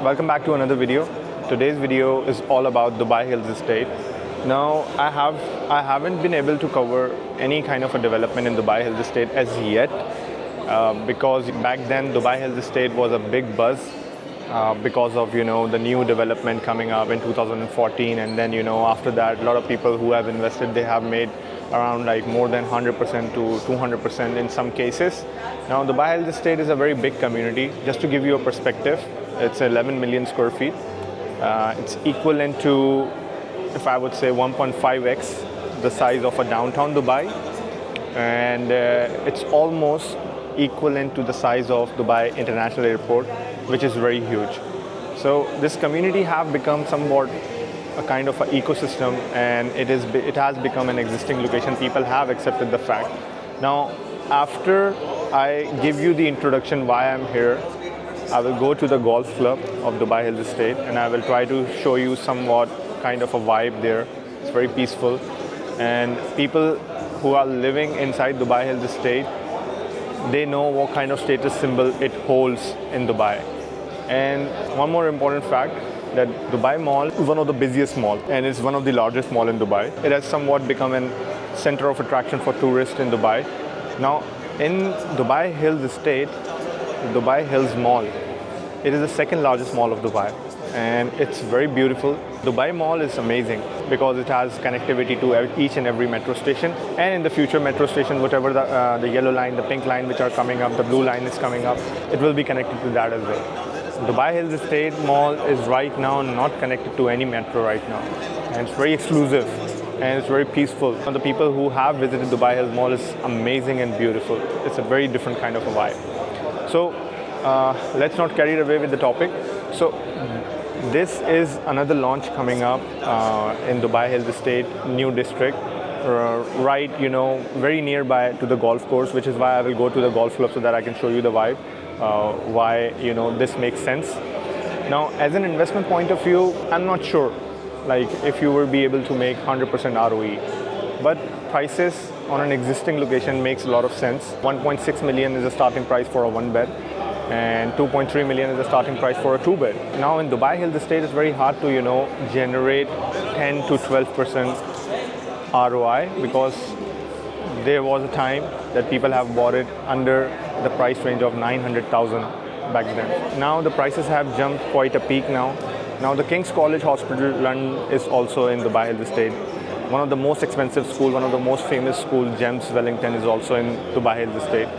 welcome back to another video. Today's video is all about Dubai Hills Estate. Now, I haven't been able to cover any kind of a development in Dubai Hills Estate as yet because back then Dubai Hills Estate was a big buzz because of the new development coming up in 2014, and then after that a lot of people who have invested, they have made around like more than 100% to 200% in some cases. Now Dubai Hills Estate is a very big community. Just to give you a perspective, it's 11 million square feet. It's equivalent to, if I would say, 1.5x the size of a downtown Dubai, and it's almost equivalent to the size of Dubai International Airport, which is very huge. So this community have become somewhat a kind of an ecosystem, and it has become an existing location. People have accepted the fact. Now, after I give you the introduction why I'm here, I will go to the golf club of Dubai Hills Estate, and I will try to show you somewhat kind of a vibe there. It's very peaceful, and people who are living inside Dubai Hills Estate, they know what kind of status symbol it holds in Dubai. And one more important fact, that Dubai Mall is one of the busiest malls, and it's one of the largest mall in Dubai. It has somewhat become a center of attraction for tourists in Dubai. Now, in Dubai Hills Estate, Dubai Hills Mall, it is the second largest mall of Dubai, and it's very beautiful. Dubai Mall is amazing because it has connectivity to each and every metro station, and in the future metro stations, whatever the yellow line, the pink line which are coming up, the blue line is coming up, it will be connected to that as well. Dubai Hills Estate Mall is right now not connected to any metro right now, and it's very exclusive and it's very peaceful. And the people who have visited Dubai Hills Mall is amazing and beautiful. It's a very different kind of a vibe. So let's not carry away with the topic. So this is another launch coming up in Dubai Hills Estate new district, right very nearby to the golf course, which is why I will go to the golf club so that I can show you the vibe. Why this makes sense. Now, as an investment point of view, I'm not sure like if you will be able to make 100% ROE, but prices on an existing location makes a lot of sense. 1.6 million is the starting price for a one bed, and 2.3 million is the starting price for a two bed. Now in Dubai Hills Estate, it's very hard to generate 10 to 12% ROI because there was a time that people have bought it under the price range of 900,000 back then. Now the prices have jumped quite a peak now. Now the King's College Hospital London is also in Dubai Hills Estate. One of the most expensive schools, one of the most famous schools, GEMS Wellington, is also in Dubai Hills Estate.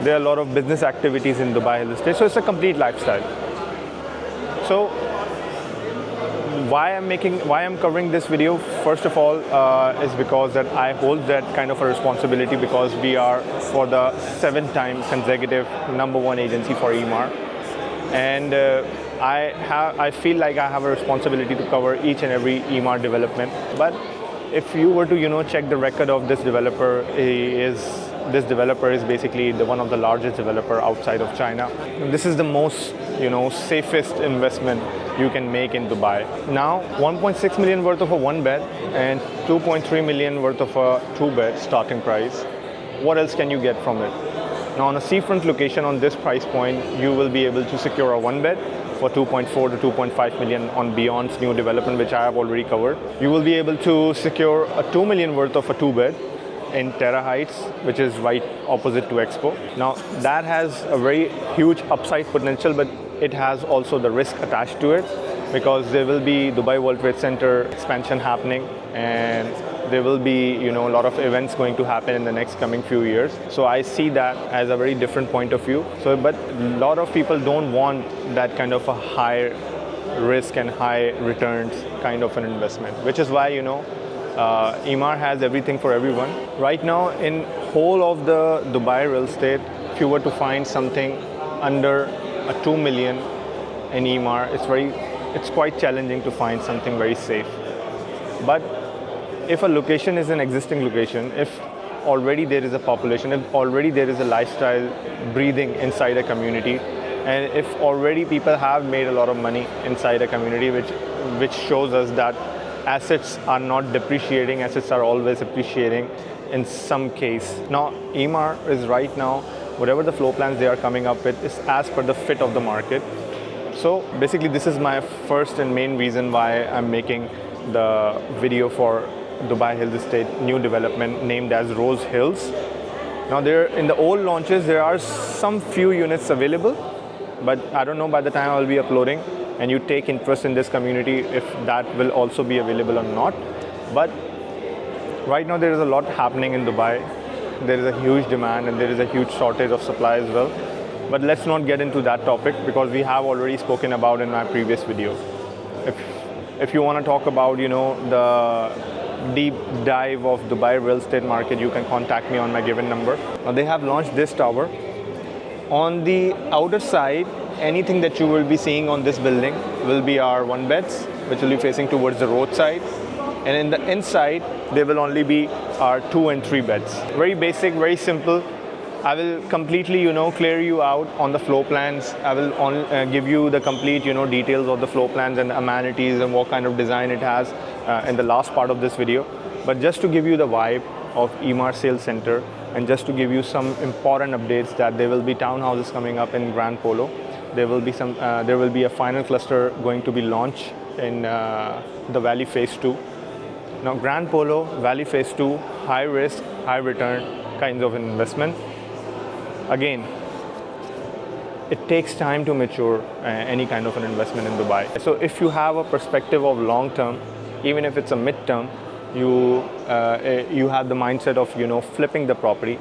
There are a lot of business activities in Dubai Hills Estate, so it's a complete lifestyle. So why I'm covering this video, first of all, is because that I hold that kind of a responsibility, because we are for the 7th time consecutive #1 agency for Emaar, and I feel like I have a responsibility to cover each and every Emaar development. But if you were to check the record of this developer, this developer is basically one of the largest developer outside of China. This is the most safest investment you can make in Dubai. Now 1.6 million worth of a one bed and 2.3 million worth of a two bed starting price. What else can you get from it? Now on a seafront location on this price point, you will be able to secure a one bed for 2.4 to 2.5 million on Beyond's new development, which I have already covered. You will be able to secure a 2 million worth of a two bed in Terra Heights, which is right opposite to Expo. Now that has a very huge upside potential, but it has also the risk attached to it, because there will be Dubai World Trade Center expansion happening, and there will be a lot of events going to happen in the next coming few years. So I see that as a very different point of view. So, but a lot of people don't want that kind of a high risk and high returns kind of an investment, which is why Emaar has everything for everyone. Right now, in whole of the Dubai real estate, if you were to find something under a 2 million in Emaar, it's quite challenging to find something very safe. But if a location is an existing location, if already there is a population, if already there is a lifestyle breathing inside a community, and if already people have made a lot of money inside a community, which shows us that assets are not depreciating, assets are always appreciating in some case. Now, Emaar is right now, whatever the floor plans they are coming up with is as per the fit of the market. So basically this is my first and main reason why I'm making the video for Dubai Hills Estate new development named as Rose Hills. Now there, in the old launches, there are some few units available, but I don't know by the time I'll be uploading and you take interest in this community if that will also be available or not. But right now there is a lot happening in Dubai. There is a huge demand and there is a huge shortage of supply as well. But let's not get into that topic because we have already spoken about in my previous video. If you want to talk about, the deep dive of Dubai real estate market, you can contact me on my given number. Now they have launched this tower. On the outer side, anything that you will be seeing on this building will be our one beds, which will be facing towards the roadside. And in the inside, there will only be our 2 and 3 beds. Very basic, very simple. I will completely, clear you out on the floor plans. I will give you the complete, details of the floor plans and amenities and what kind of design it has in the last part of this video. But just to give you the vibe of Emaar Sales Center and just to give you some important updates that there will be townhouses coming up in Grand Polo. There will be a final cluster going to be launched in the Valley Phase 2. Now Grand Polo, Valley Phase 2, high risk, high return kinds of investment. Again, it takes time to mature any kind of an investment in Dubai. So if you have a perspective of long term, even if it's a mid term, you have the mindset of flipping the property,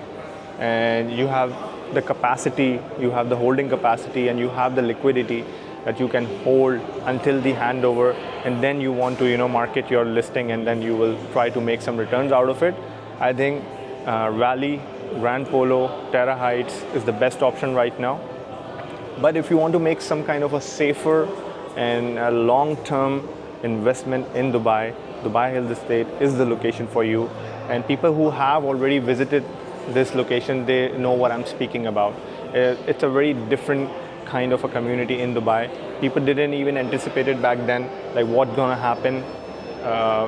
and you have the capacity, you have the holding capacity, and you have the liquidity that you can hold until the handover, and then you want to market your listing, and then you will try to make some returns out of it. I think Valley, Grand Polo, Terra Heights is the best option right now. But if you want to make some kind of a safer and a long-term investment in Dubai, Dubai Hills Estate is the location for you. And people who have already visited this location, they know what I'm speaking about. It's a very different kind of a community in Dubai. People didn't even anticipate it back then, like what's gonna happen.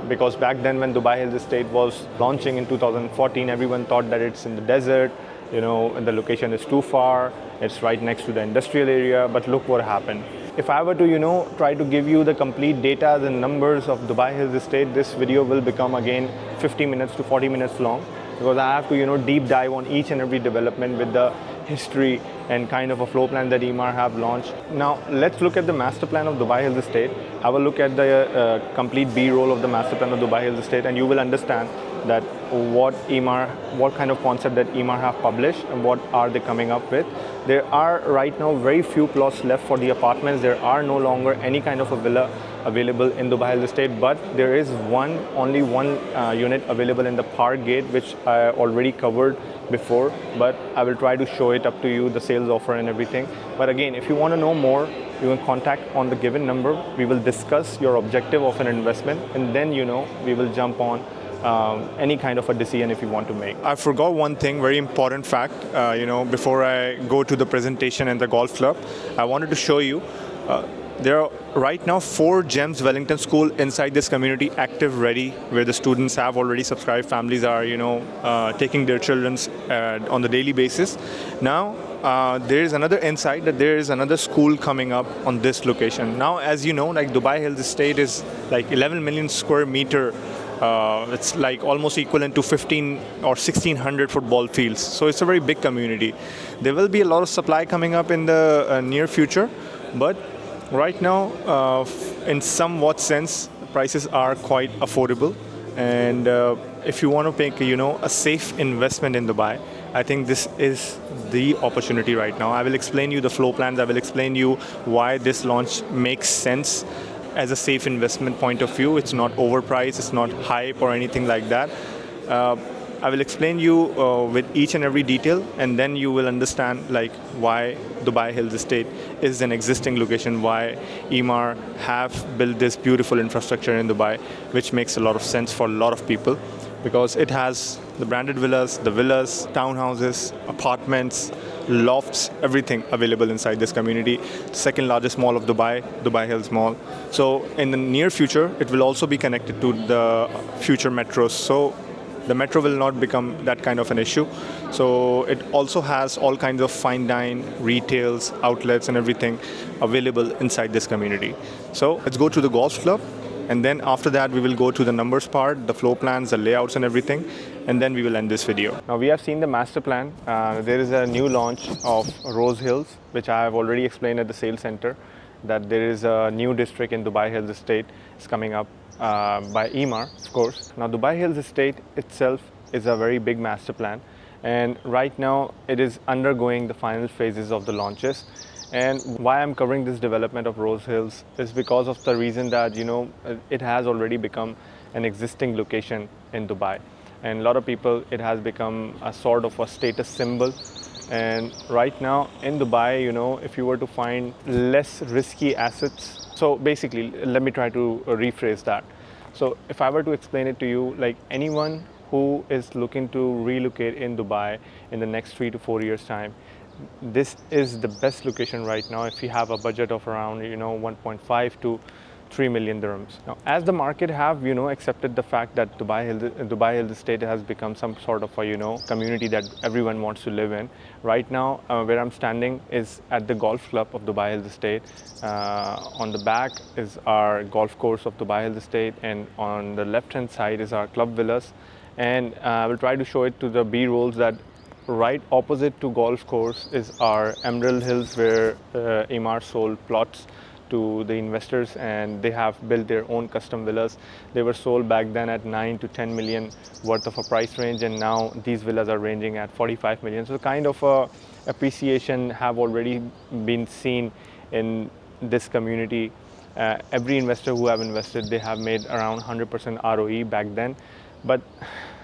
Because back then when Dubai Hills Estate was launching in 2014, everyone thought that it's in the desert, and the location is too far, it's right next to the industrial area, but look what happened. If I were to, try to give you the complete data and numbers of Dubai Hills Estate, this video will become again 50 minutes to 40 minutes long, because I have to, deep dive on each and every development with the history and kind of a floor plan that Emaar have launched. Now, let's look at the master plan of Dubai Hills Estate. Have a look at the complete B-roll of the master plan of Dubai Hills Estate, and you will understand that what kind of concept that Emaar have published and what are they coming up with. There are right now very few plots left for the apartments. There are no longer any kind of a villa available in Dubai Hills Estate, but there is only one unit available in the Park Gate, which I already covered before, but I will try to show it up to you, the sales offer and everything. But again, if you want to know more, you can contact on the given number. We will discuss your objective of an investment, and then we will jump on any kind of a decision if you want to make. I forgot one thing, very important fact, before I go to the presentation and the golf club. I wanted to show you there are right now 4 GEMS Wellington School inside this community, active, ready, where the students have already subscribed. Families are, taking their children on the daily basis. Now, there is another insight that there is another school coming up on this location. Now, as you know, like Dubai Hills Estate is like 11 million square meter. It's like almost equivalent to 15 or 1600 football fields. So it's a very big community. There will be a lot of supply coming up in the near future, but right now, in somewhat sense, prices are quite affordable. And if you want to make, a safe investment in Dubai, I think this is the opportunity right now. I will explain you the floor plans. I will explain you why this launch makes sense as a safe investment point of view. It's not overpriced, it's not hype or anything like that. I will explain you with each and every detail, and then you will understand like why Dubai Hills Estate is an existing location, why Emaar have built this beautiful infrastructure in Dubai, which makes a lot of sense for a lot of people, because it has the branded villas, townhouses, apartments, lofts, everything available inside this community. Second largest mall of Dubai, Dubai Hills Mall. So in the near future, it will also be connected to the future metros. So the metro will not become that kind of an issue. So it also has all kinds of fine dine, retails, outlets, and everything available inside this community. So let's go to the golf club, and then after that we will go to the numbers part, the floor plans, the layouts, and everything, and then we will end this video. Now we have seen the master plan. There is a new launch of Rose Hills, which I have already explained at the sales center, that there is a new district in Dubai Hills Estate is coming up by Emaar, of course. Now Dubai Hills Estate itself is a very big master plan, and right now it is undergoing the final phases of the launches. And why I'm covering this development of Rose Hills is because of the reason that it has already become an existing location in Dubai, and a lot of people, it has become a sort of a status symbol. And right now in Dubai, if you were to find less risky assets, so basically let me try to rephrase that. So if I were to explain it to you, like anyone who is looking to relocate in Dubai in the next 3 to 4 years time, this is the best location right now if you have a budget of around 1.5 to 3 million dirhams. Now, as the market have accepted the fact that Dubai Hills Estate has become some sort of a community that everyone wants to live in. Right now, where I'm standing is at the golf club of Dubai Hills Estate. On the back is our golf course of Dubai Hills Estate, and on the left hand side is our club villas. And I will try to show it to the B-rolls that right opposite to golf course is our Emerald Hills, where Emaar sold plots to the investors, and they have built their own custom villas. They were sold back then at 9 to 10 million worth of a price range, and now these villas are ranging at 45 million. So kind of appreciation have already been seen in this community. Every investor who have invested, they have made around 100% ROE back then, but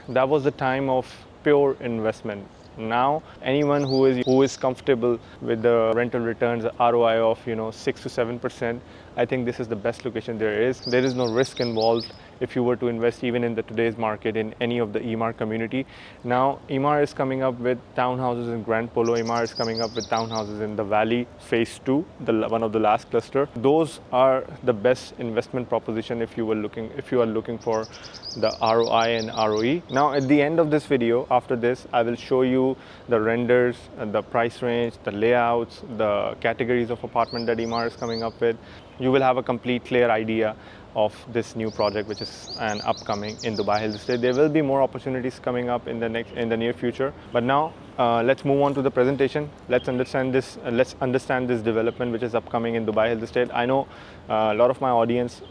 that was the time of pure investment. Now anyone who is comfortable with the rental returns ROI of 6 to 7%, I think this is the best location there is. There is no risk involved if you were to invest even in the today's market in any of the Emaar community. Now Emaar is coming up with townhouses in Grand Polo. Emaar is coming up with townhouses in the Valley Phase 2, one of the last cluster. Those are the best investment proposition if you are looking for the ROI and ROE. Now at the end of this video, after this, I will show you the renders, the price range, the layouts, the categories of apartment that Emaar is coming up with. You will have a complete clear idea of this new project, which is an upcoming in Dubai Hills Estate. There will be more opportunities coming up in the near future. But now let's move on to the presentation. Let's understand this development which is upcoming in Dubai Hills Estate. I know a lot of my audience,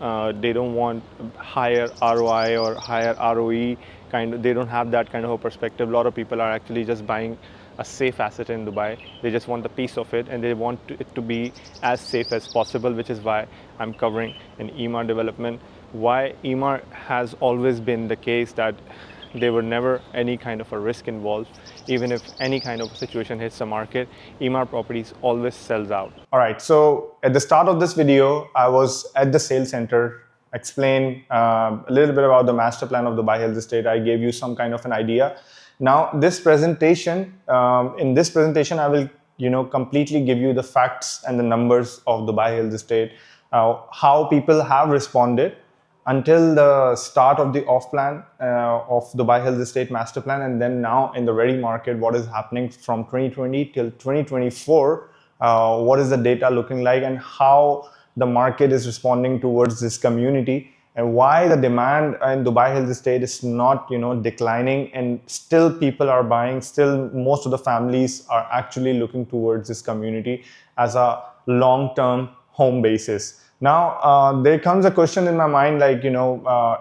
they don't want higher ROI or higher ROE they don't have that kind of a perspective. A lot of people are actually just buying a safe asset in Dubai. They just want the piece of it, and they want it to be as safe as possible, which is why I'm covering an Emaar development. Why Emaar has always been the case that there were never any kind of a risk involved. Even if any kind of situation hits the market, Emaar Properties always sells out. All right, so at the start of this video, I was at the sales center, explain a little bit about the master plan of Dubai Hills Estate. I gave you some kind of an idea. Now, this presentation, in this presentation, I will completely give you the facts and the numbers of Dubai Hills Estate, how people have responded until the start of the off plan of Dubai Hills Estate master plan, and then now in the ready market, what is happening from 2020 till 2024, what is the data looking like, and how the market is responding towards this community, and why the demand in Dubai Hills Estate is not declining, and still people are buying. Still most of the families are actually looking towards this community as a long-term home basis. Now there comes a question in my mind, like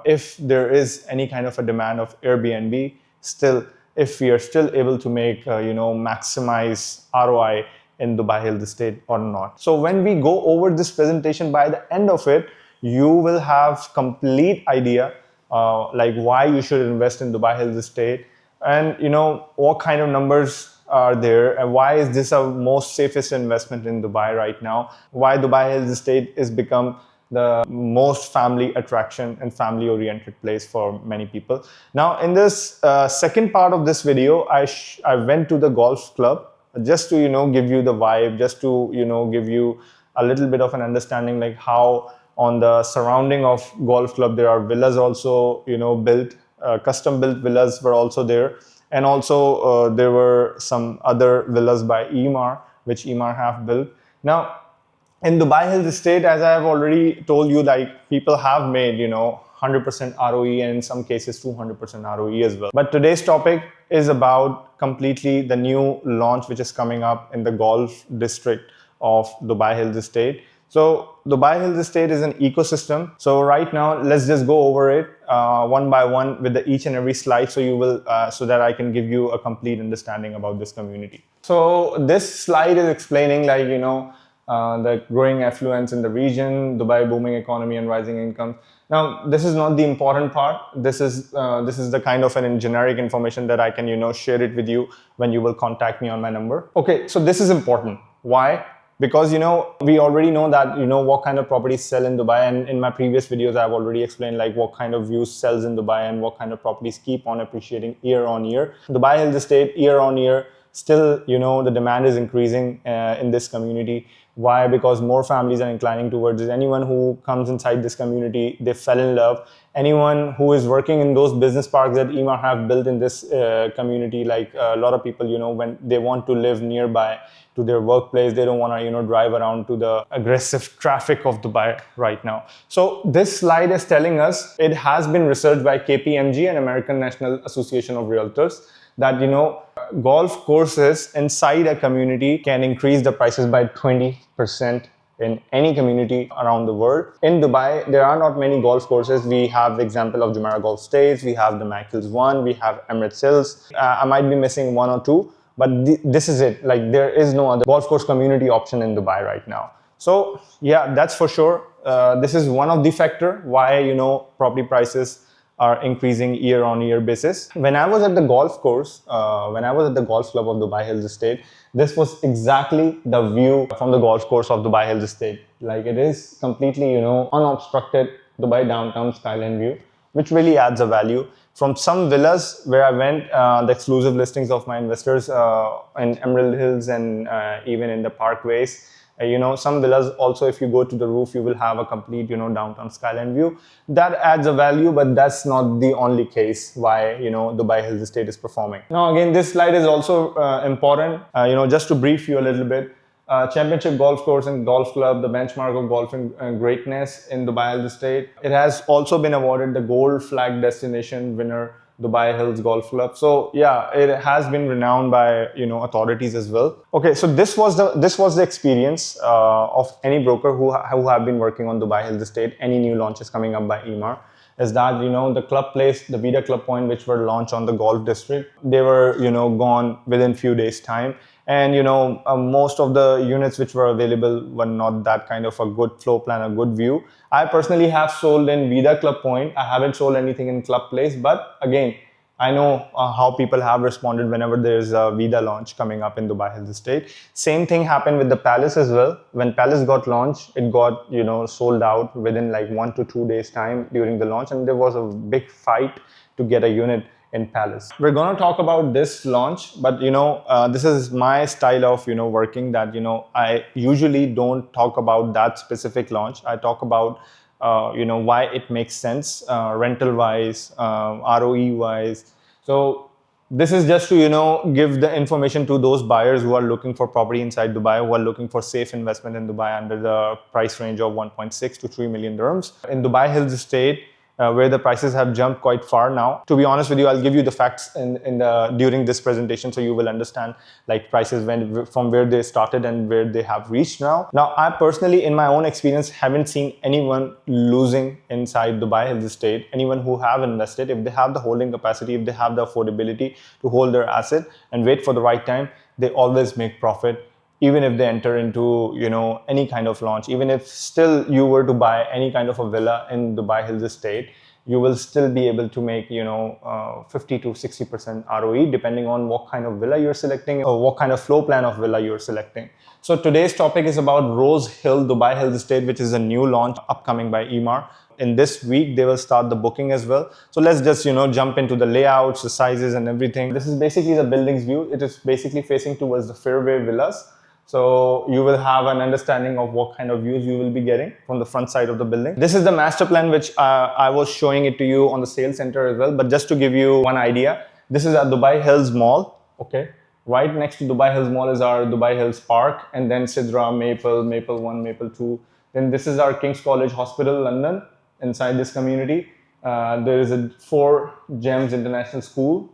if there is any kind of a demand of Airbnb, still if we are still able to make maximize ROI in Dubai Hills Estate or not. So when we go over this presentation, by the end of it, you will have complete idea like why you should invest in Dubai Hills Estate, and what kind of numbers are there, and why is this a most safest investment in Dubai right now, why Dubai Hills Estate is become the most family attraction and family oriented place for many people. Now in this second part of this video, I went to the golf club just to give you the vibe, just to give you a little bit of an understanding, like how on the surrounding of golf club there are villas also built, custom built villas were also there. And also there were some other villas by Emaar, which Emaar have built. Now, in Dubai Hills Estate, as I have already told you, like people have made, 100% ROE and in some cases 200% ROE as well. But today's topic is about completely the new launch which is coming up in the Golf District of Dubai Hills Estate. So Dubai Hills Estate is an ecosystem. So right now, let's just go over it one by one with each and every slide, so you will, so that I can give you a complete understanding about this community. So this slide is explaining, like the growing affluence in the region, Dubai booming economy and rising income. Now, this is not the important part. This is the kind of an generic information that I can share it with you when you will contact me on my number. Okay, so this is important. Why? Because we already know that what kind of properties sell in Dubai, and in my previous videos I've already explained like what kind of views sells in Dubai and what kind of properties keep on appreciating year on year. Dubai Hills Estate, year on year, still the demand is increasing in this community. Why? Because more families are inclining towards it. Anyone who comes inside this community, they fell in love. Anyone who is working in those business parks that Emaar have built in this community, like a lot of people, when they want to live nearby to their workplace, they don't want to, drive around to the aggressive traffic of Dubai right now. So this slide is telling us, it has been researched by KPMG and American National Association of Realtors, that golf courses inside a community can increase the prices by 20% in any community around the world. In Dubai, there are not many golf courses. We have the example of Jumeirah Golf States, we have the Mac Hills 1, we have Emirates Hills. I might be missing one or two, but this is it. Like, there is no other golf course community option in Dubai right now. So yeah, that's for sure. This is one of the factor why property prices are increasing year on year basis. When I was at the golf course, when I was at the golf club of Dubai Hills Estate, this was exactly the view from the golf course of Dubai Hills Estate. Like, it is completely unobstructed Dubai downtown skyline view, which really adds a value. From some villas where I went, the exclusive listings of my investors in Emerald Hills and even in the parkways, some villas also, if you go to the roof, you will have a complete downtown skyline view. That adds a value, but that's not the only case why Dubai Hills Estate is performing. Now again, this slide is also important. Just to brief you a little bit, Championship Golf Course and Golf Club, the benchmark of golfing greatness in Dubai Hills Estate. It has also been awarded the Gold Flag Destination winner, Dubai Hills Golf Club. So yeah, it has been renowned by authorities as well. Okay, so this was the experience of any broker who have been working on Dubai Hills Estate. Any new launches coming up by Emaar is that the club place, the Vida Club Point, which were launched on the Golf District, they were gone within few days time. And most of the units which were available were not that kind of a good floor plan, a good view. I personally have sold in Vida Club Point. I haven't sold anything in Club Place, but again, I know how people have responded whenever there's a Vida launch coming up in Dubai Hills Estate. Same thing happened with the Palace as well. When Palace got launched, it got sold out within like 1 to 2 days time during the launch, and there was a big fight to get a unit in Palace. We're going to talk about this launch, but this is my style of working, that I usually don't talk about that specific launch. I talk about why it makes sense rental wise, ROE wise. So this is just to give the information to those buyers who are looking for property inside Dubai, who are looking for safe investment in Dubai under the price range of 1.6 to 3 million dirhams. In Dubai Hills Estate, where the prices have jumped quite far now. To be honest with you, I'll give you the facts during this presentation, so you will understand like prices from where they started and where they have reached now. Now, I personally, in my own experience, haven't seen anyone losing inside Dubai Hills Estate. Anyone who have invested, if they have the holding capacity, if they have the affordability to hold their asset and wait for the right time, they always make profit. Even if they enter into any kind of launch, even if still you were to buy any kind of a villa in Dubai Hills Estate, you will still be able to make 50 to 60% ROE, depending on what kind of villa you're selecting or what kind of floor plan of villa you're selecting. So today's topic is about Rose Hill Dubai Hills Estate, which is a new launch upcoming by Emaar. In this week, they will start the booking as well. So let's just jump into the layouts, the sizes and everything. This is basically the building's view. It is basically facing towards the fairway villas. So you will have an understanding of what kind of views you will be getting from the front side of the building. This is the master plan, which I was showing it to you on the sales center as well. But just to give you one idea, This is at Dubai Hills Mall. Okay, right next to Dubai Hills Mall is our Dubai Hills Park, and then Sidra, Maple 1, Maple 2. Then this is our King's College Hospital, London. Inside this community, there is a 4 Gems International School.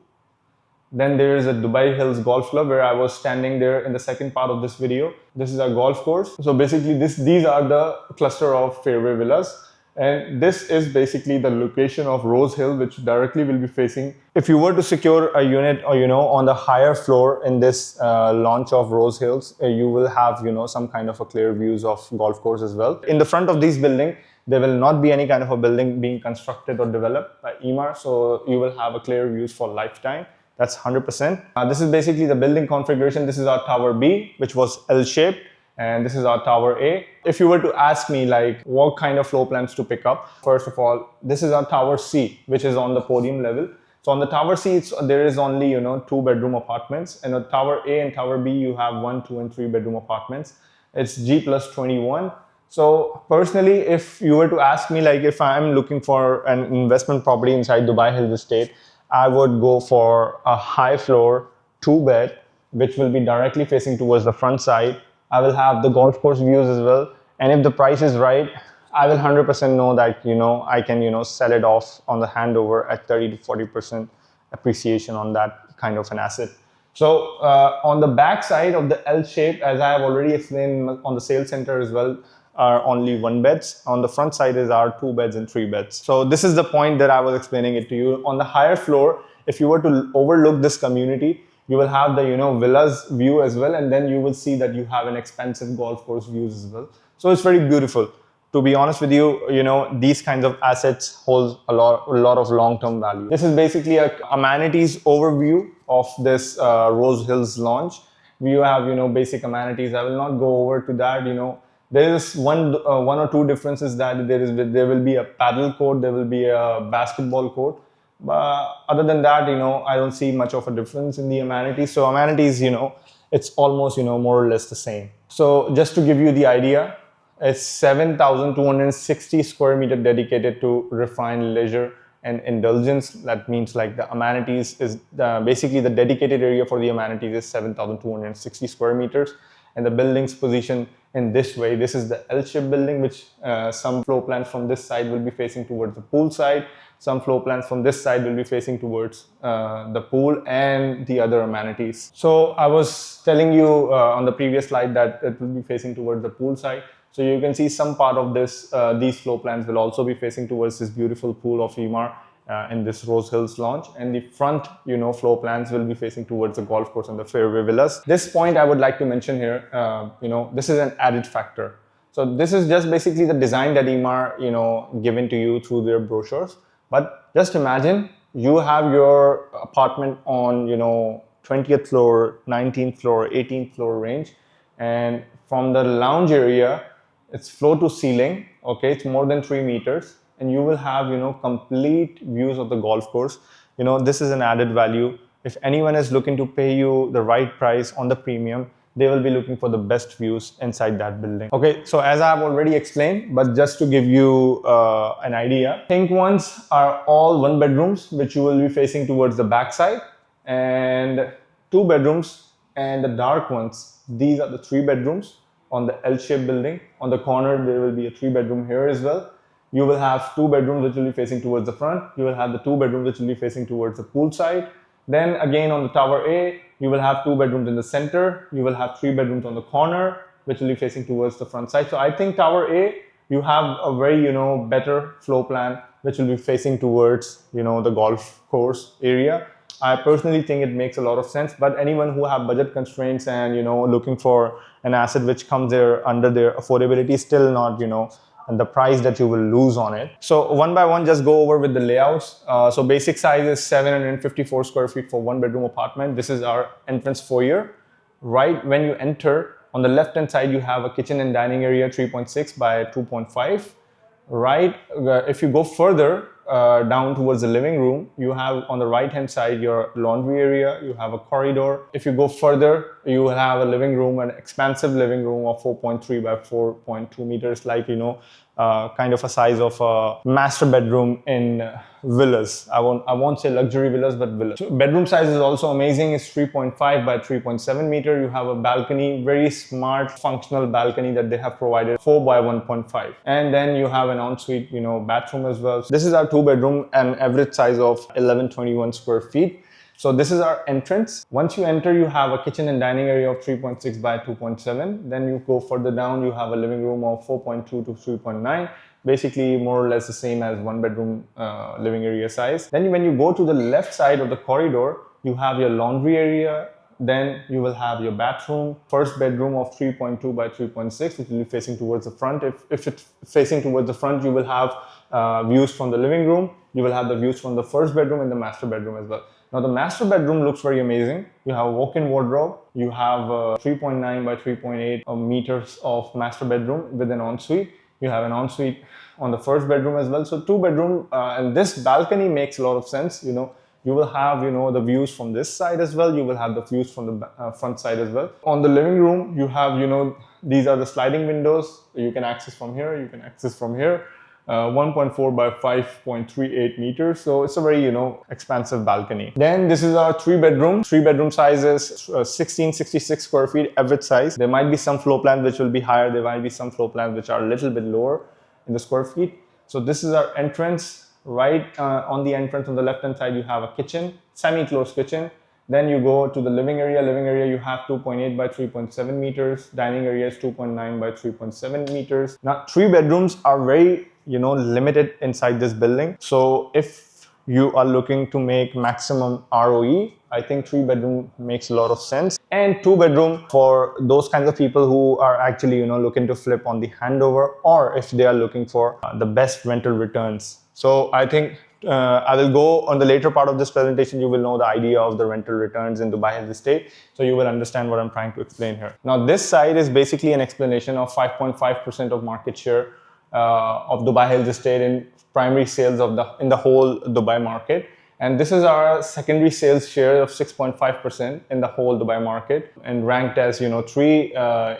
Then there is a Dubai Hills Golf Club where I was standing there in the second part of this video. This is our golf course. So basically these are the cluster of fairway villas. And this is basically the location of Rose Hill, which directly will be facing. If you were to secure a unit or, on the higher floor in this launch of Rose Hills, you will have, some kind of a clear views of golf course as well. In the front of this building, there will not be any kind of a building being constructed or developed by Emaar. So you will have a clear views for lifetime. That's 100%. This is basically the building configuration. This is our tower B, which was L-shaped, and this is our tower A. If you were to ask me like what kind of floor plans to pick up, first of all, this is our tower C, which is on the podium level. So on the tower C, there is only 2-bedroom apartments, and on tower A and tower B, you have 1, 2, and 3-bedroom apartments. It's G+21. So personally, if you were to ask me like if I'm looking for an investment property inside Dubai Hills Estate, I would go for a high floor 2-bed, which will be directly facing towards the front side. I will have the golf course views as well. And if the price is right, I will 100% know that, I can, sell it off on the handover at 30 to 40% appreciation on that kind of an asset. So on the back side of the L shape, as I have already explained on the sales center as well, are only 1 beds. On the front side is our 2 beds and 3 beds. So this is the point that I was explaining it to you. On the higher floor, if you were to overlook this community, you will have the villas view as well, and then you will see that you have an expensive golf course views as well. So it's very beautiful. To be honest with you, these kinds of assets hold a lot of long-term value. This is basically a amenities overview of this Rose Hills launch. You have basic amenities. I will not go over to that. There is one or two differences that there will be a paddle court, there will be a basketball court. But other than that, I don't see much of a difference in the amenities. So amenities, it's almost, more or less the same. So just to give you the idea, it's 7,260 square meter dedicated to refined leisure and indulgence. That means like the amenities is basically the dedicated area for the amenities is 7,260 square meters. And the building's position in this way. This is the L-shaped building, which some floor plans from this side will be facing towards the pool side. Some floor plans from this side will be facing towards the pool and the other amenities. So I was telling you on the previous slide that it will be facing towards the pool side. So you can see some part of this, these floor plans will also be facing towards this beautiful pool of Emaar in this Rose Hills launch, and the front floor plans will be facing towards the golf course and the fairway villas. This point I would like to mention here, this is an added factor. So this is just basically the design that Emaar given to you through their brochures. But just imagine you have your apartment on 20th floor, 19th floor, 18th floor range, and from the lounge area it's floor to ceiling. Okay, it's more than 3 meters. And you will have, complete views of the golf course. This is an added value. If anyone is looking to pay you the right price on the premium, they will be looking for the best views inside that building. Okay, so as I've already explained, but just to give you an idea, pink ones are all 1 bedrooms, which you will be facing towards the back side, and 2 bedrooms, and the dark ones, these are the 3 bedrooms on the L-shaped building. On the corner, there will be a 3-bedroom here as well. You will have 2 bedrooms which will be facing towards the front. You will have the 2 bedrooms which will be facing towards the pool side. Then again on the tower A, you will have 2 bedrooms in the center. You will have 3 bedrooms on the corner which will be facing towards the front side. So I think tower A, you have a very better floor plan which will be facing towards the golf course area. I personally think it makes a lot of sense, but anyone who have budget constraints and looking for an asset which comes there under their affordability, still not and the price that you will lose on it. So one by one, just go over with the layouts. So basic size is 754 square feet for 1-bedroom apartment. This is our entrance foyer. Right when you enter, on the left hand side, you have a kitchen and dining area 3.6 by 2.5. Right, if you go further down towards the living room, you have on the right hand side your laundry area, you have a corridor. If you go further you will have a living room, an expansive living room of 4.3 by 4.2 meters, like, kind of a size of a master bedroom in villas. I won't say luxury villas, but villas. So bedroom size is also amazing. It's 3.5 by 3.7 meter. You have a balcony, very smart, functional balcony that they have provided, 4 by 1.5. And then you have an ensuite, bathroom as well. So this is our 2-bedroom, an average size of 1121 square feet. So this is our entrance. Once you enter, you have a kitchen and dining area of 3.6 by 2.7. Then you go further down, you have a living room of 4.2 to 3.9. Basically more or less the same as 1-bedroom living area size. Then when you go to the left side of the corridor, you have your laundry area. Then you will have your bathroom, first bedroom of 3.2 by 3.6. It will be facing towards the front. If it's facing towards the front, you will have views from the living room. You will have the views from the first bedroom and the master bedroom as well. Now the master bedroom looks very amazing. You have a walk-in wardrobe. You have 3.9 by 3.8 meters of master bedroom with an ensuite. You have an ensuite on the first bedroom as well. So 2-bedroom, and this balcony makes a lot of sense. You will have, the views from this side as well. You will have the views from the front side as well. On the living room, you have, these are the sliding windows. You can access from here. You can access from here. 1.4 by 5.38 meters. So it's a very, expansive balcony. Then this is our 3-bedroom. 3-bedroom size is 1666 square feet, average size. There might be some floor plans which will be higher. There might be some floor plans which are a little bit lower in the square feet. So this is our entrance. Right on the entrance on the left hand side, you have a kitchen, semi-closed kitchen. Then you go to the living area. Living area, you have 2.8 by 3.7 meters. Dining area is 2.9 by 3.7 meters. Now 3 bedrooms are very, limited inside this building. So if you are looking to make maximum ROE, I think 3-bedroom makes a lot of sense. And 2-bedroom for those kinds of people who are actually, looking to flip on the handover, or if they are looking for the best rental returns. So I think I will go on the later part of this presentation. You will know the idea of the rental returns in Dubai Hills Estate. So you will understand what I'm trying to explain here. Now this side is basically an explanation of 5.5% of market share of Dubai Hills Estate in primary sales in the whole Dubai market. And this is our secondary sales share of 6.5% in the whole Dubai market, and ranked as 3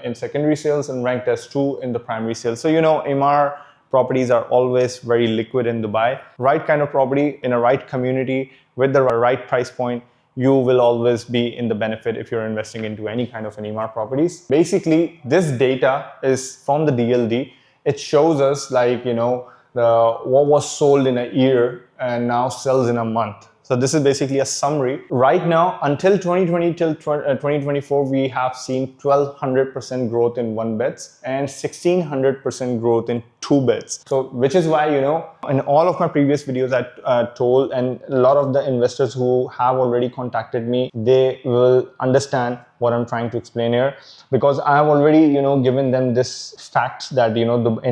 in secondary sales and ranked as 2 in the primary sales. So Emaar properties are always very liquid in Dubai. Right kind of property in a right community with the right price point, you will always be in the benefit if you're investing into any kind of an Emaar properties. Basically, this data is from the DLD. It shows us what was sold in a year and now sells in a month. So this is basically a summary. Right now, until 2020 till 2024, we have seen 1200% growth in 1 beds and 1600% growth in 2 beds. So which is why, in all of my previous videos I told, and a lot of the investors who have already contacted me, they will understand what I'm trying to explain here, because I have already, given them this facts that, in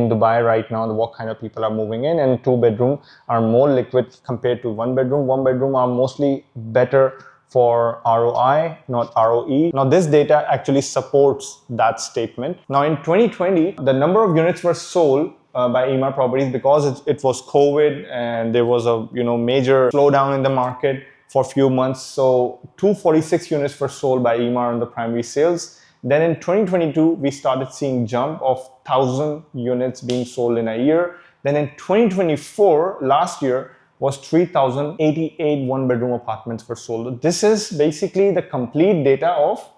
Dubai right now, what kind of people are moving in, and 2-bedroom are more liquid compared to 1-bedroom. 1-bedroom are mostly better for ROI, not ROE. Now this data actually supports that statement. Now in 2020, the number of units were sold by Emaar Properties, because it was COVID and there was a major slowdown in the market for a few months. So 246 units were sold by Emaar in the primary sales. Then in 2022, we started seeing jump of 1,000 units being sold in a year. Then in 2024, last year, was 3,088 1-bedroom apartments were sold. This is basically the complete data of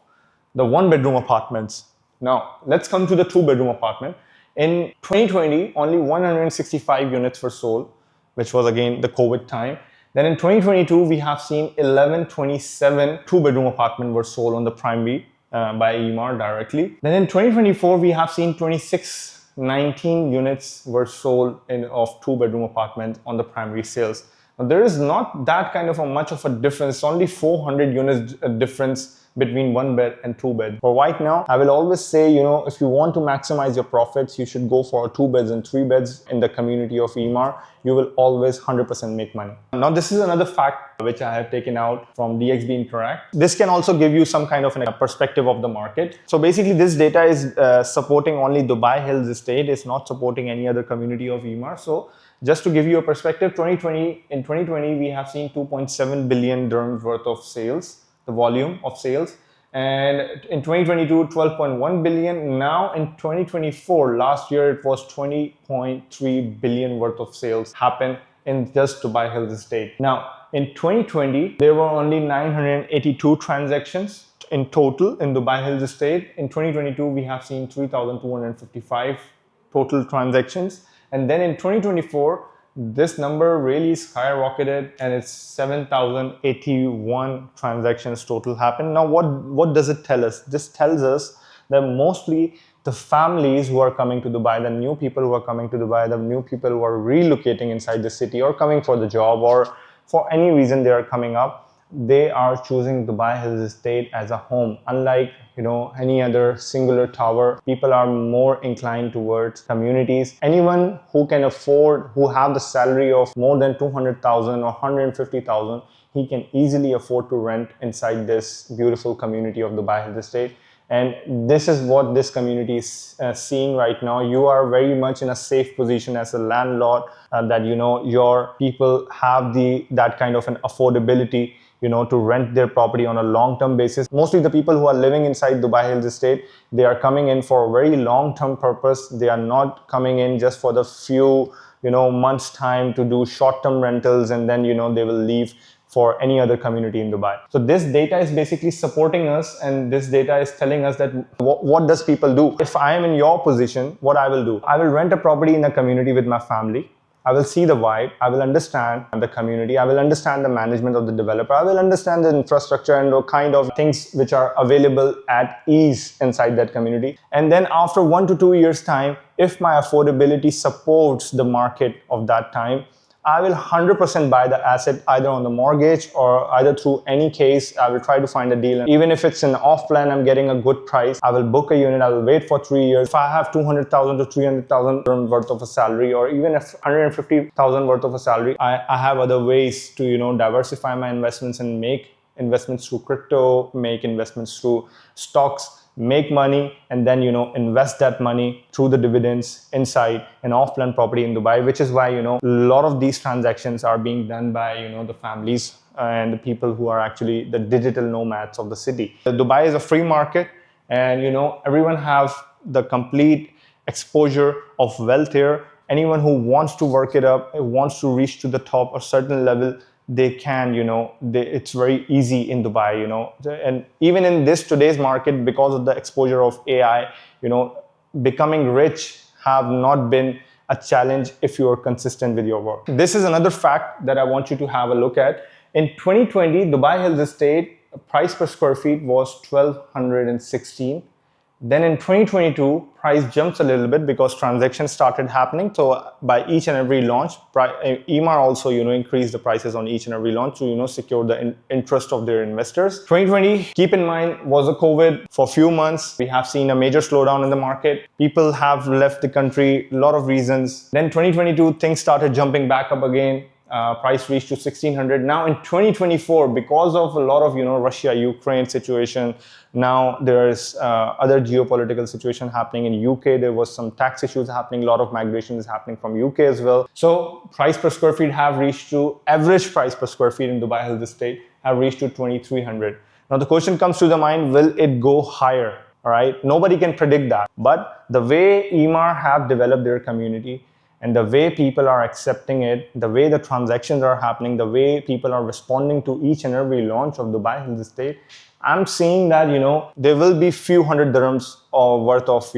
the 1-bedroom apartments. Now, let's come to the 2-bedroom apartment. In 2020, only 165 units were sold, which was again the COVID time. Then in 2022, we have seen 1127 2-bedroom apartments were sold on the primary by Emaar directly. Then in 2024, we have seen 2619 units were sold of 2-bedroom apartments on the primary sales. Now, there is not that kind of much of a difference. It's only 400 units difference between 1 bed and 2 bed. For right now, I will always say, if you want to maximize your profits, you should go for 2 beds and 3 beds in the community of Emaar. You will always 100% make money. Now, this is another fact which I have taken out from DXB Interact. This can also give you some kind of a perspective of the market. So basically, this data is supporting only Dubai Hills Estate. It's not supporting any other community of Emaar. So just to give you a perspective, in 2020, we have seen 2.7 billion dirhams worth of sales, the volume of sales. And in 2022, 12.1 billion. Now in 2024, last year it was 20.3 billion worth of sales happened in just Dubai Hills Estate. Now in 2020, there were only 982 transactions in total in Dubai Hills Estate. In 2022, we have seen 3,255 total transactions. And then in 2024, this number really skyrocketed and it's 7,081 transactions total happened. Now, what does it tell us? This tells us that mostly the families who are coming to Dubai, the new people who are coming to Dubai, the new people who are relocating inside the city or coming for the job or for any reason they are coming up, they are choosing Dubai Hills Estate as a home. Unlike any other singular tower, people are more inclined towards communities. Anyone who can afford, who have the salary of more than 200,000 or 150,000, he can easily afford to rent inside this beautiful community of Dubai Hills Estate. And this is what this community is seeing right now. You are very much in a safe position as a landlord, that your people have that kind of an affordability to rent their property on a long-term basis. Mostly the people who are living inside Dubai Hills Estate, they are coming in for a very long-term purpose. They are not coming in just for the few months time to do short-term rentals and then they will leave for any other community in Dubai. So this data is basically supporting us, and this data is telling us that what does people do? If I am in your position, what I will do? I will rent a property in a community with my family. I will see the vibe, I will understand the community, I will understand the management of the developer, I will understand the infrastructure and the kind of things which are available at ease inside that community. And then after 1 to 2 years time, if my affordability supports the market of that time, I will 100% buy the asset either on the mortgage or either through any case. I will try to find a deal. Even if it's an off plan, I'm getting a good price, I will book a unit, I will wait for 3 years. If I have 200,000 to 300,000 worth of a salary, or even if 150,000 worth of a salary, I have other ways to diversify my investments and make investments through crypto, make investments through stocks, make money, and then invest that money through the dividends inside an off-plan property in Dubai, which is why a lot of these transactions are being done by the families and the people who are actually the digital nomads of the city. Dubai is a free market, and everyone have the complete exposure of wealth here. Anyone who wants to work it up, wants to reach to the top a certain level, they can, it's very easy in Dubai, and even in today's market, because of the exposure of AI, becoming rich have not been a challenge if you are consistent with your work. This is another fact that I want you to have a look at. In 2020, Dubai Hills Estate price per square feet was 1,216. Then in 2022, price jumps a little bit because transactions started happening. So by each and every launch, Emaar also increased the prices on each and every launch to secure the interest of their investors. 2020, keep in mind, was a COVID for a few months. We have seen a major slowdown in the market. People have left the country, a lot of reasons. Then 2022, things started jumping back up again. Price reached to 1,600. Now in 2024, because of a lot of Russia-Ukraine situation, now there's other geopolitical situation happening in UK. There was some tax issues happening. A lot of migration is happening from UK as well. So price per square feet have reached to, average price per square feet in Dubai Hills Estate have reached to 2,300. Now the question comes to the mind, will it go higher? All right, nobody can predict that. But the way Emaar have developed their community, and the way people are accepting it, the way the transactions are happening, the way people are responding to each and every launch of Dubai Hills Estate, I'm seeing that, there will be few hundred dirhams worth of,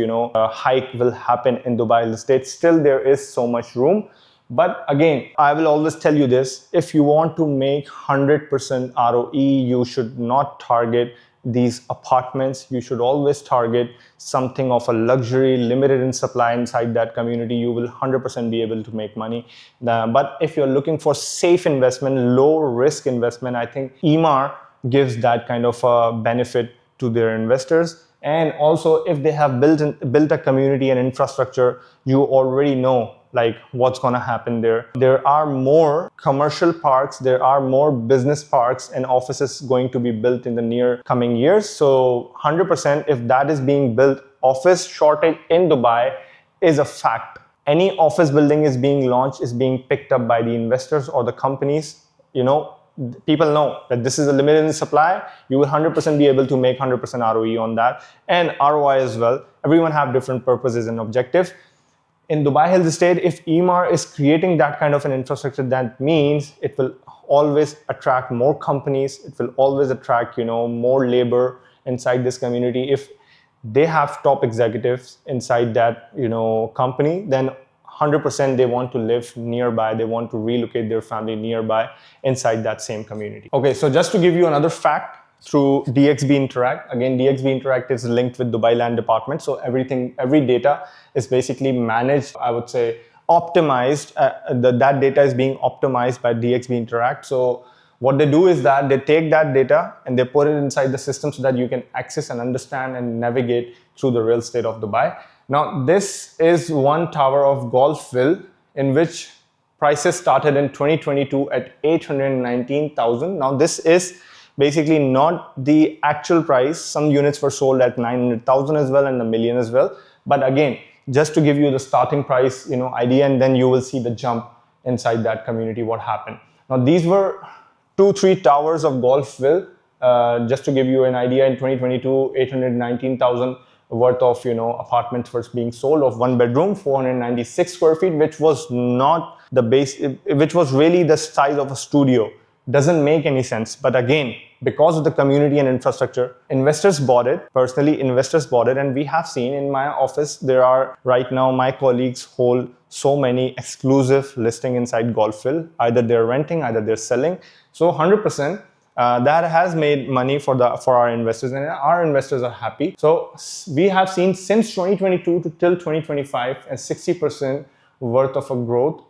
hike will happen in Dubai Hills Estate. Still, there is so much room. But again, I will always tell you this, if you want to make 100% ROE, you should not target these apartments. You should always target something of a luxury, limited in supply inside that community. You will 100% be able to make money. But if you're looking for safe investment, low risk investment, I think Emaar gives that kind of a benefit to their investors. And also, if they have built a community and infrastructure, you already know like what's going to happen there. There are more commercial parks, there are more business parks and offices going to be built in the near coming years. So 100%, if that is being built, office shortage in Dubai is a fact. Any office building is being launched, is being picked up by the investors or the companies, people know that this is a limited supply. You will 100% be able to make 100% ROE on that, and ROI as well. Everyone have different purposes and objectives. In Dubai Hills Estate, if Emaar is creating that kind of an infrastructure, that means it will always attract more companies. It will always attract, more labor inside this community. If they have top executives inside that, company, then 100% they want to live nearby. They want to relocate their family nearby inside that same community. Okay, so just to give you another fact, through DXB Interact. Again, DXB Interact is linked with Dubai Land Department. So every data is basically managed, I would say, optimized. That data is being optimized by DXB Interact. So what they do is that they take that data and they put it inside the system so that you can access and understand and navigate through the real estate of Dubai. Now, this is one tower of Golf Ville in which prices started in 2022 at 819,000. Now, this is basically not the actual price. Some units were sold at 900,000 as well and a million as well. But again, just to give you the starting price, idea, and then you will see the jump inside that community, what happened. Now, these were 2-3 towers of Golf Ville. Just to give you an idea, in 2022, 819,000 worth of, apartments were being sold of 1 bedroom, 496 square feet, which was not the base, which was really the size of a studio. Doesn't make any sense. But again, because of the community and infrastructure, investors bought it. Personally, investors bought it. And we have seen in my office, there are right now, my colleagues hold so many exclusive listing inside Golf Ville. Either they're renting, either they're selling. So 100%, that has made money for our investors, and our investors are happy. So we have seen since 2022 to till 2025 a 60% worth of a growth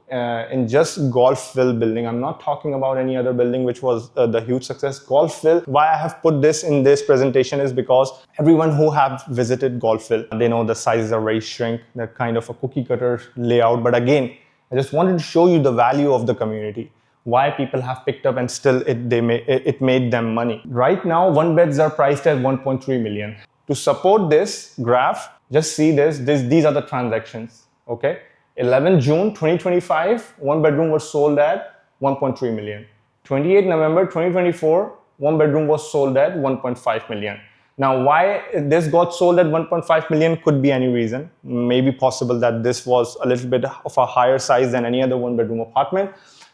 in just Golf Ville building. I'm not talking about any other building which was the huge success. Golf Ville, why I have put this in this presentation is because everyone who have visited Golf Ville, they know the sizes are very shrink, they're kind of a cookie cutter layout. But again, I just wanted to show you the value of the community, why people have picked up and still it made them money. Right now, 1 beds are priced at 1.3 million. To support this graph, just see these are the transactions, okay? 11 June 2025, 1 bedroom was sold at 1.3 million. 28 November 2024, 1 bedroom was sold at 1.5 million. Now, why this got sold at 1.5 million could be any reason. Maybe possible that this was a little bit of a higher size than any other 1 bedroom apartment.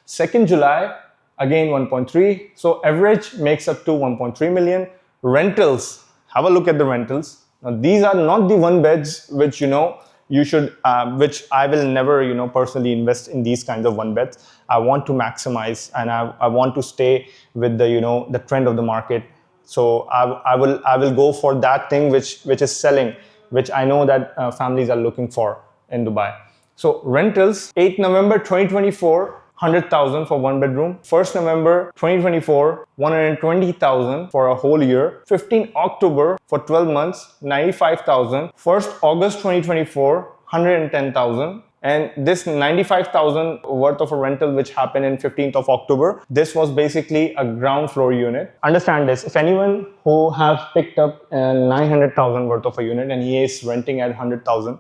2nd July, again 1.3. So average makes up to 1.3 million. Rentals, have a look at the rentals. Now, these are not the 1 beds which, you should, which I will never, personally invest in these kinds of 1 beds. I want to maximize and I want to stay with the, the trend of the market. So I will go for that thing which is selling, which I know that families are looking for in Dubai. So rentals, 8 November 2024, 100,000 for 1 bedroom. 1st November 2024, 120,000 for a whole year. 15 October for 12 months, 95,000. 1st August 2024, 110,000. And this 95,000 worth of a rental which happened in 15th of October, this was basically a ground floor unit. Understand this, if anyone who have picked up 900,000 worth of a unit and he is renting at 100,000,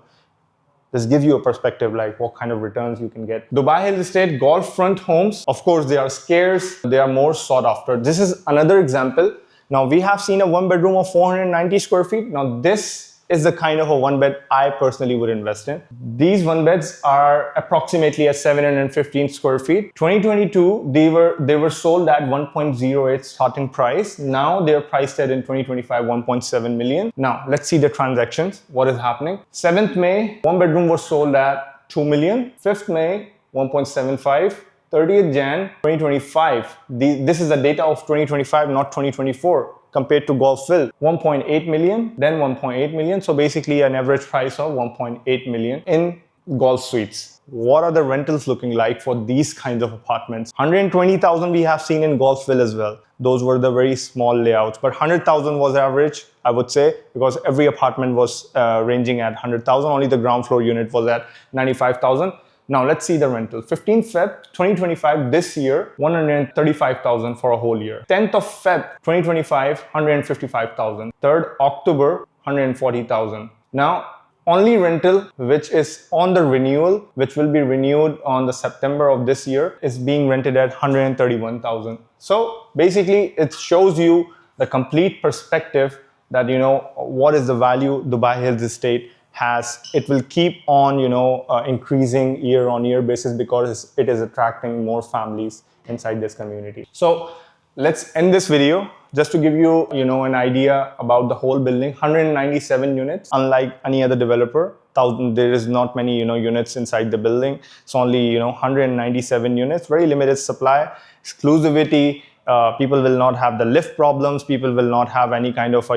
this gives you a perspective like what kind of returns you can get. Dubai Hills Estate Golf front homes, of course, they are scarce, they are more sought after. This is another example. Now, we have seen a 1 bedroom of 490 square feet. Now, this is the kind of a 1 bed I personally would invest in. These 1 beds are approximately at 715 square feet. 2022, they were sold at 1.08 starting price. Now they're priced at in 2025 1.7 million. Now let's see the transactions. What is happening? 7th May, 1 bedroom was sold at 2 million. 5th May, 1.75. 30th Jan 2025. This is the data of 2025, not 2024. Compared to Golf Ville, 1.8 million, then 1.8 million. So basically an average price of 1.8 million in Golf Suites. What are the rentals looking like for these kinds of apartments? 120,000 we have seen in Golf Ville as well. Those were the very small layouts, but 100,000 was average, I would say, because every apartment was ranging at 100,000. Only the ground floor unit was at 95,000. Now let's see the rental. 15th Feb 2025, this year, 135,000 for a whole year. 10th of Feb 2025, 155,000. 3rd October, 140,000. Now Only rental which is on the renewal, which will be renewed on the September of this year, is being rented at 131,000. So basically it shows you the complete perspective that what is the value Dubai Hills estate has. It will keep on increasing year on year basis because it is attracting more families inside this community. So let's end this video just to give you an idea about the whole building. 197 units, unlike any other developer. There is not many units inside the building. It's only 197 units, very limited supply, exclusivity. People will not have the lift problems. People will not have any kind of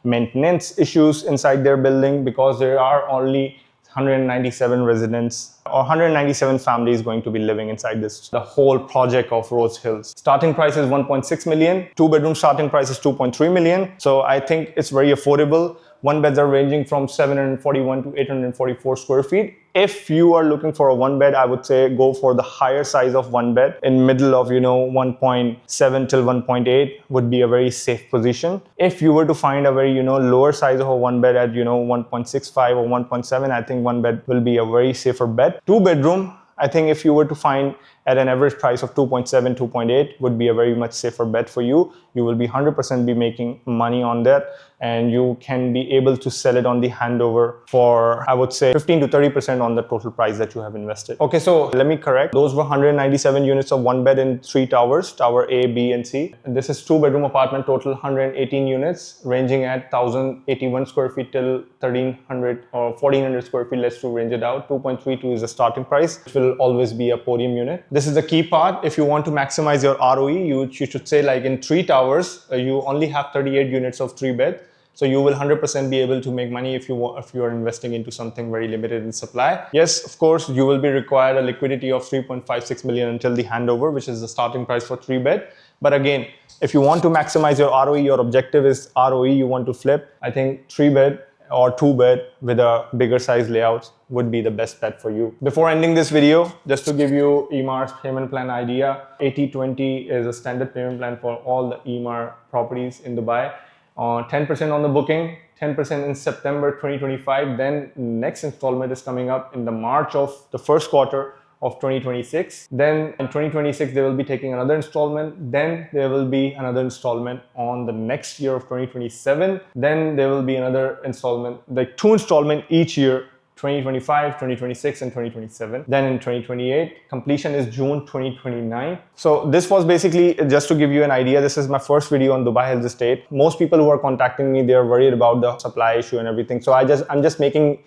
maintenance issues inside their building because there are only 197 residents or 197 families going to be living inside the whole project of Rose Hills. Starting price is 1.6 million. 2-bedroom starting price is 2.3 million. So I think it's very affordable. One beds are ranging from 741 to 844 square feet. If you are looking for a one bed, I would say go for the higher size of one bed in middle of 1.7 till 1.8 would be a very safe position. If you were to find a very lower size of a one bed at 1.65 or 1.7, I think one bed will be a very safer bed. 2-bedroom, I think if you were to find at an average price of 2.7, 2.8 would be a very much safer bet for you. You will be 100% be making money on that, and you can be able to sell it on the handover for, I would say, 15 to 30% on the total price that you have invested. Okay, so let me correct. Those were 197 units of one bed in 3 towers, tower A, B, and C. And this is 2-bedroom apartment, total 118 units, ranging at 1,081 square feet till 1,300 or 1,400 square feet. Let's to range it out. 2.32 is the starting price. It will always be a podium unit. This is the key part. If you want to maximize your ROE, you should say like in 3 towers, you only have 38 units of 3 bed. So you will 100% be able to make money if you are investing into something very limited in supply. Yes, of course, you will be required a liquidity of 3.56 million until the handover, which is the starting price for 3 bed. But again, if you want to maximize your ROE, your objective is ROE, you want to flip, I think 3 bed or 2 bed with a bigger size layout would be the best bet for you. Before ending this video, just to give you Emaar's payment plan idea, 80-20 is a standard payment plan for all the Emaar properties in Dubai. 10% on the booking, 10% in September 2025. Then next installment is coming up in the March of the first quarter of 2026. Then in 2026, they will be taking another installment. Then there will be another installment on the next year of 2027. Then there will be another installment, like 2 installments each year, 2025, 2026, and 2027. Then in 2028, completion is June 2029. So this was basically just to give you an idea. This is my first video on Dubai Hills Estate. Most people who are contacting me, they are worried about the supply issue and everything. So I'm just making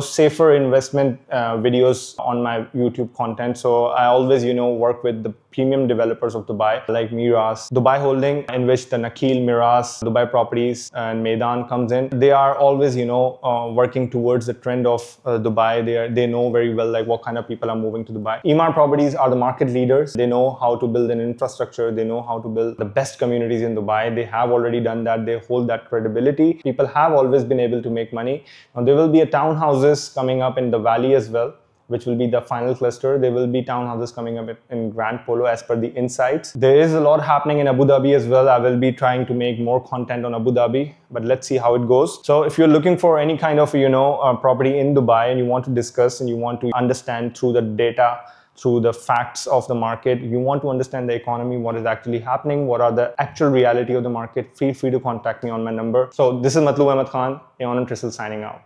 safer investment videos on my YouTube content. So I always work with the premium developers of Dubai, like Miras, Dubai Holding, in which the Nakil, Miras, Dubai Properties, and Maidan comes in. They are always working towards the trend of Dubai. They know very well like what kind of people are moving to Dubai. Emaar Properties are the market leaders. They know how to build an infrastructure. They know how to build the best communities in Dubai. They have already done that. They hold that credibility. People have always been able to make money. Now there will be a townhouses coming up in the valley as well, which will be the final cluster. There will be townhouses coming up in Grand Polo as per the insights. There is a lot happening in Abu Dhabi as well. I will be trying to make more content on Abu Dhabi, but let's see how it goes. So if you're looking for any kind of, property in Dubai and you want to discuss and you want to understand through the data, through the facts of the market, you want to understand the economy, what is actually happening, what are the actual reality of the market, feel free to contact me on my number. So this is Matlub Ahmed Khan, Aeon and Tristle signing out.